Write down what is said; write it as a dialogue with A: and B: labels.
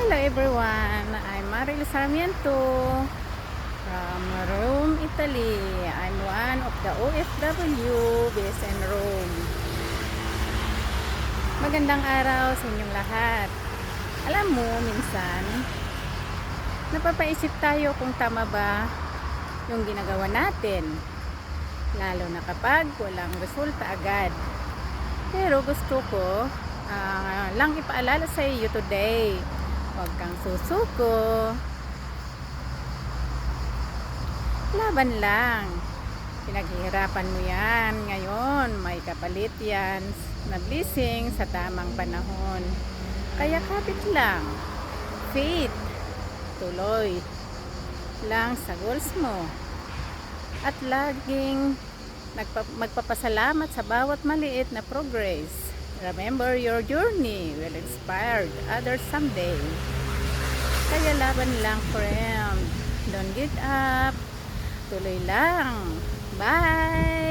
A: Hello everyone, I'm Maril Sarmiento from Rome, Italy. I'm one of the OFW based in Rome. Magandang araw sa inyong lahat. Alam mo, minsan napapaisip tayo kung tama ba yung ginagawa natin, lalo na kapag walang resulta agad. Pero gusto ko lang ipaalala sa iyo today, huwag kang susuko, laban lang. Pinaghihirapan mo yan ngayon, may kapalit yan na blessing sa tamang panahon. Kaya kapit lang, faith, tuloy lang sa goals mo, at laging magpapasalamat sa bawat maliit na progress. Remember, your journey will inspire others someday. Kaya laban lang, friend. Don't give up. Tuloy lang. Bye!